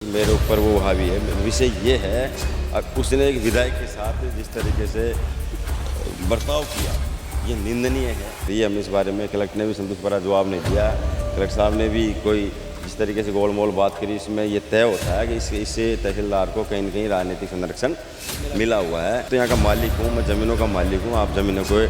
मेरे ऊपर वो हावी है। विषय ये है, उसने एक विधायक के साथ जिस तरीके से बर्ताव किया, ये निंदनीय है। ये हम इस बारे में कलेक्टर ने भी संतोष भरा जवाब नहीं दिया। कलेक्टर साहब ने भी कोई जिस तरीके से गोलमोल बात करी, इसमें ये तय होता है कि इससे तहसीलदार को कहीं न कहीं राजनीतिक संरक्षण मिला हुआ है। तो यहाँ का मालिक हूँ मैं, ज़मीनों का मालिक हूँ। आप ज़मीनों को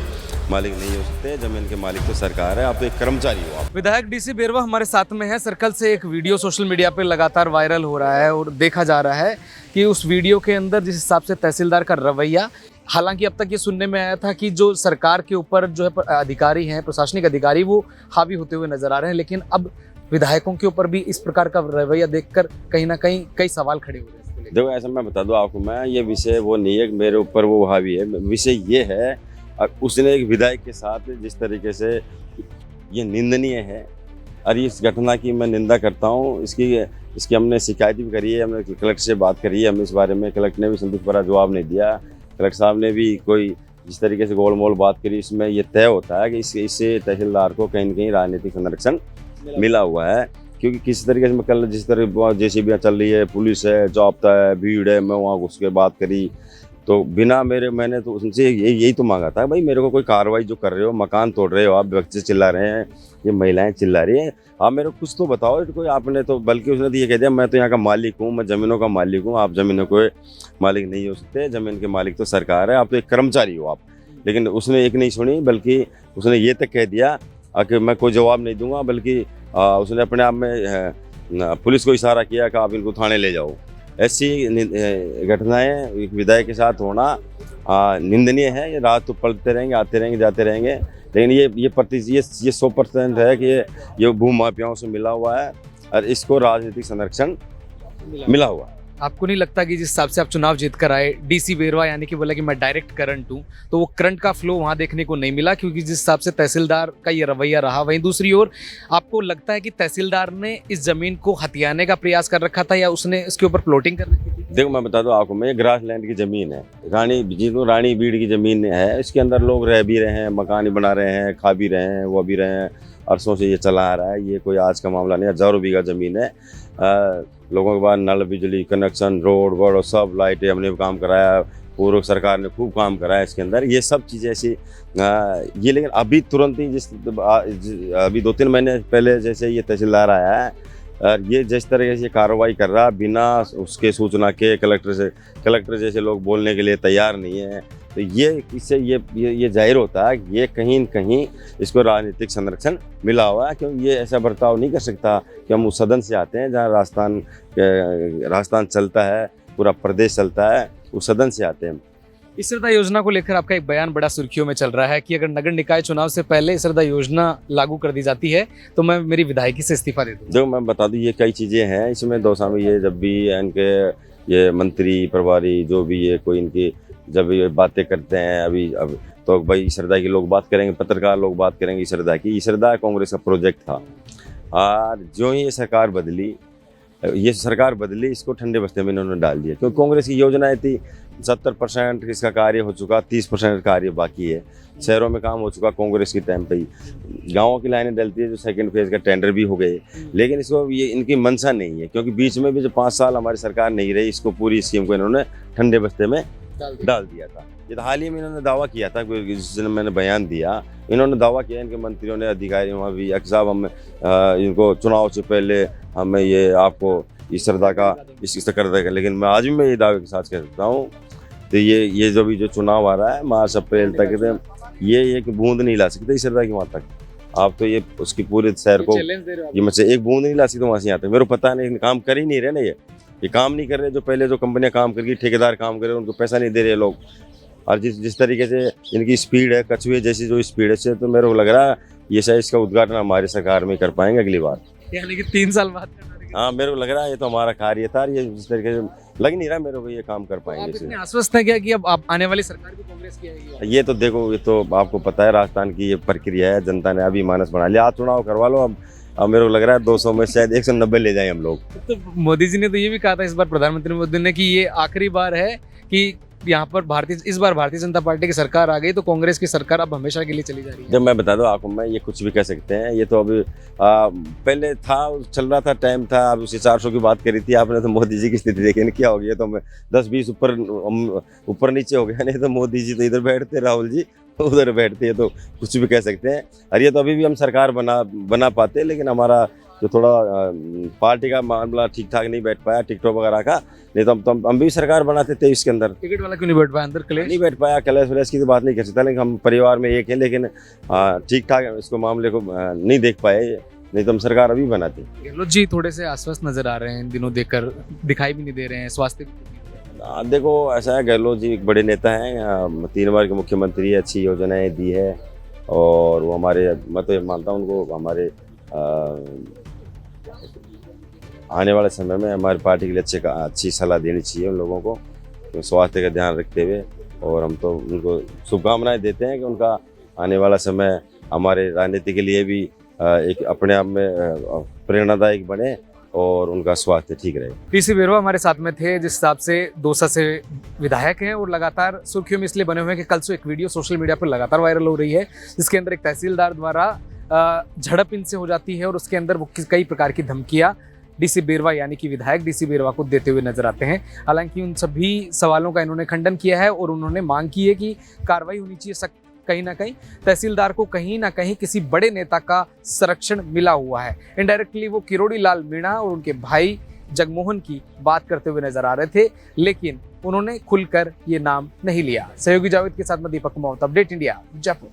मालिक नहीं हो सकते, जमीन के मालिक तो सरकार है। आप तो एक कर्मचारी हो। आप विधायक डीसी बेरवा हमारे साथ में है। सर्कल से एक वीडियो सोशल मीडिया पे लगातार वायरल हो रहा है और देखा जा रहा है कि उस वीडियो के अंदर जिस हिसाब से तहसीलदार का रवैया, हालांकि अब तक ये सुनने में आया था कि जो सरकार के ऊपर जो है अधिकारी हैं, प्रशासनिक अधिकारी, वो हावी होते हुए नजर आ रहे हैं, लेकिन अब विधायकों के ऊपर भी इस प्रकार का रवैया देखकर कहीं ना कहीं कई सवाल खड़े हो रहे हैं। देखो, ऐसा मैं बता दूं आपको, मैं ये विषय वो नहीं है कि मेरे ऊपर वो हावी है। विषय ये है, उसने एक विधायक के साथ जिस तरीके से ये निंदनीय है और इस घटना की मैं निंदा करता हूँ। इसकी हमने शिकायत भी करी है, हमने कलेक्टर से बात करी है। हम इस बारे में कलेक्टर ने भी संतोष भरा जवाब नहीं दिया। कलेक्टर साहब ने भी कोई जिस तरीके से गोलमोल बात करी, इसमें यह तय होता है कि इससे तहसीलदार को कहीं न कहीं राजनीतिक संरक्षण मिला हुआ है। क्योंकि किसी तरीके से मैं कल जिस तरह जेसीबी चल रही है, पुलिस है, जाब्ता है, भीड़ है, मैं वहाँ घुस के बात करी तो बिना मैंने तो उनसे यही तो मांगा था, भाई मेरे को कोई कार्रवाई जो कर रहे हो, मकान तोड़ रहे हो, आप बच्चे चिल्ला रहे हैं, ये महिलाएं चिल्ला रही हैं, आप मेरे को कुछ तो बताओ। कोई आपने तो, बल्कि उसने तो ये कह दिया मैं तो यहाँ का मालिक हूँ, मैं ज़मीनों का मालिक हूँ। आप ज़मीनों को मालिक नहीं हो सकते, ज़मीन के मालिक तो सरकार है। आप तो एक कर्मचारी हो आप। लेकिन उसने एक नहीं सुनी, बल्कि उसने ये तक कह दिया कि मैं कोई जवाब नहीं दूंगा, बल्कि उसने अपने आप में पुलिस को इशारा किया कि आप इनको थाने ले जाओ। ऐसी घटनाएं एक विधायक के साथ होना निंदनीय है। ये रात तो पलटते रहेंगे, आते रहेंगे, जाते रहेंगे, लेकिन ये 100% है कि ये भूमाफियाओं से मिला हुआ है और इसको राजनीतिक संरक्षण मिला हुआ है। आपको नहीं लगता कि जिस हिसाब से आप चुनाव जीत कर आए, डीसी बेरवा यानी कि बोला कि मैं डायरेक्ट करंट हूँ, तो वो करंट का फ्लो वहाँ देखने को नहीं मिला, क्योंकि जिस हिसाब से तहसीलदार का ये रवैया रहा। वहीं दूसरी ओर आपको लगता है कि तहसीलदार ने इस जमीन को हथियाने का प्रयास कर रखा था या उसने इसके ऊपर प्लॉटिंग कर रखी थी? देखो, मैं बता दूं आपको, मैं ग्रास लैंड की ज़मीन है, रानी बीड़ की ज़मीन है। इसके अंदर लोग रह भी रहे हैं, मकान भी बना रहे हैं, खा भी रहे हैं, वो भी रहे हैं। अरसों से ये चला आ रहा है। ये कोई आज का मामला नहीं है। हज़ारों बीघा ज़मीन है। लोगों के बाद नल, बिजली कनेक्शन, रोड वोड सब लाइटें हमने काम कराया। पूर्व सरकार ने खूब काम कराया इसके अंदर। ये सब चीज़ें ऐसी ये, लेकिन अभी तुरंत ही अभी 2-3 महीने पहले जैसे ये तहसीलदार आया है और ये जिस तरह से कार्रवाई कर रहा, बिना उसके सूचना के, कलेक्टर जैसे लोग बोलने के लिए तैयार नहीं है, तो इससे ये जाहिर होता है कि ये कहीं न कहीं इसको राजनीतिक संरक्षण मिला हुआ है। क्योंकि ये ऐसा बर्ताव नहीं कर सकता कि हम उस सदन से आते हैं जहाँ राजस्थान चलता है, पूरा प्रदेश चलता है, उस सदन से आते हैं। इसरदा योजना को लेकर आपका एक बयान बड़ा सुर्खियों में चल रहा है कि अगर नगर निकाय चुनाव से पहले इसरदा योजना लागू कर दी जाती है तो मैं मेरी विधायकी से इस्तीफा दे दूँ। जो मैं बता दूं, ये कई चीज़ें हैं इसमें। दौसा में ये जब भी इनके ये मंत्री प्रभारी जो भी ये कोई इनकी जब ये बातें करते हैं अब तो भाई इसरदा की लोग बात करेंगे, पत्रकार लोग बात करेंगे इसरदा की। इसरदा कांग्रेस का प्रोजेक्ट था और जो ही ये सरकार बदली, इसको ठंडे बस्ते में इन्होंने डाल दिया। क्योंकि कांग्रेस की योजनाएं थी, 70% इसका कार्य हो चुका, 30% कार्य बाकी है। शहरों में काम हो चुका कांग्रेस के टाइम पे ही। गाँवों की लाइनें डलती है, जो सेकंड फेज का टेंडर भी हो गए, लेकिन इसको ये इनकी मंशा नहीं है। क्योंकि बीच में भी जो 5 साल हमारी सरकार नहीं रही, इसको पूरी स्कीम को इन्होंने ठंडे बस्ते में डाल दिया था। ये तो हाल ही में इन्होंने दावा किया था, जिस दिन मैंने बयान दिया, इन्होंने दावा किया, इनके मंत्रियों ने, अधिकारियों वहाँ भी, साहब हम इनको चुनाव से पहले हमें ये आपको इसरदा का इससे कर देगा। लेकिन मैं आज भी मैं ये दावे के साथ कह सकता हूँ, तो ये जो भी जो चुनाव आ रहा है मार्च अप्रैल तक, ये एक बूंद नहीं ला सकते इसरदा की वहाँ तक। आप तो ये उसकी पूरे शहर को ये मुझसे एक बूंद नहीं ला सकते वहाँ से यहाँ तक। मेरे को पता नहीं, काम कर ही नहीं रहे ना, ये काम नहीं कर रहे। जो पहले जो कंपनियां काम कर रही, ठेकेदार काम कर रहे, उनको पैसा नहीं दे रहे लोग। और जिस तरीके से इनकी स्पीड है, कछुए जैसी जो स्पीड है, तो मेरे को लग रहा है ये शायद इसका उद्घाटन हमारी सरकार में कर पाएंगे अगली बार, यानी कि 3 साल बाद। हाँ, मेरे को लग रहा है ये तो हमारा कार्य था। ये जिस तरीके से लग नहीं रहा मेरे को ये काम कर पाएंगे। आप इतने आश्वस्त हैं क्या कि अब आप आने वाली सरकार भी कांग्रेस की आएगी? ये तो देखो, ये तो आपको पता है राजस्थान की ये प्रक्रिया है। जनता ने अभी मानस बना लिया, आज चुनाव करवा लो। अब मेरे को लग रहा है 200 में शायद 190 ले जाए हम लोग। तो मोदी जी ने तो ये भी कहा था इस बार, प्रधानमंत्री मोदी ने, कि ये आखिरी बार है कि यहाँ पर इस बार भारतीय जनता पार्टी की सरकार आ गई तो कांग्रेस की सरकार अब हमेशा के लिए चली जा रही है। जब मैं बता दूं आपको, मैं ये कुछ भी कह सकते हैं, ये तो अभी पहले था, चल रहा था, टाइम था। अब उसी 400 की बात करी थी आपने, तो मोदी जी की स्थिति देखी ना क्या हो गई है। तो मैं 10-20 ऊपर नीचे हो गया, नहीं तो मोदी जी तो इधर बैठते, राहुल जी उधर बैठते हैं, तो कुछ भी कह सकते हैं। और ये तो अभी भी हम सरकार बना पाते, लेकिन हमारा जो थोड़ा पार्टी का मामला ठीक ठाक नहीं बैठ पाया, टिकटॉक वगैरह का, नहीं तो हम भी सरकार बनाते थे इसके अंदर। टिकट वाला क्यों नहीं बैठ पाया अंदर? क्लेश नहीं बैठ पाया, कलेश वलेश की तो बात नहीं कर सकता, लेकिन हम परिवार में एक है, लेकिन ठीक ठाक इसको मामले को नहीं देख पाए, नहीं तो हम सरकार अभी बनाते। गहलोत जी थोड़े से आश्वस्त नजर आ रहे हैं इन दिनों, देखकर दिखाई भी नहीं दे रहे हैं, स्वास्थ्य देखो ऐसा है, गहलोत जी एक बड़े नेता हैं, 3 बार के मुख्यमंत्री, अच्छी योजनाएं दी है, और वो हमारे, मैं तो ये मानता हूँ उनको, हमारे आने वाले समय में हमारी पार्टी के लिए अच्छी सलाह देनी चाहिए उन लोगों को, तो स्वास्थ्य का ध्यान रखते हुए। और हम तो उनको शुभकामनाएं देते हैं कि उनका आने वाला समय हमारे राजनीति के लिए भी एक अपने आप में प्रेरणादायक बने, और उनका स्वास्थ्य ठीक रहे। पीसी बेरवा हमारे साथ में थे, जिस हिसाब से दौसा से विधायक हैं और लगातार सुर्खियों में इसलिए बने हुए हैं कि कल से एक वीडियो सोशल मीडिया पर लगातार वायरल हो रही है, जिसके अंदर एक तहसीलदार द्वारा झड़प इनसे हो जाती है, और उसके अंदर वो कई प्रकार की धमकियां डीसी बेरवा यानी कि विधायक डीसी बेरवा को देते हुए नजर आते हैं। हालांकि उन सभी सवालों का इन्होंने खंडन किया है, और उन्होंने मांग की है कि कार्रवाई होनी चाहिए सख्त। कहीं ना कहीं तहसीलदार को कहीं ना कहीं किसी बड़े नेता का संरक्षण मिला हुआ है। इनडायरेक्टली वो किरोड़ी लाल मीणा और उनके भाई जगमोहन की बात करते हुए नजर आ रहे थे, लेकिन उन्होंने खुलकर ये नाम नहीं लिया। सहयोगी जावेद के साथ मैं दीपक कुमावत, अपडेट इंडिया, जयपुर।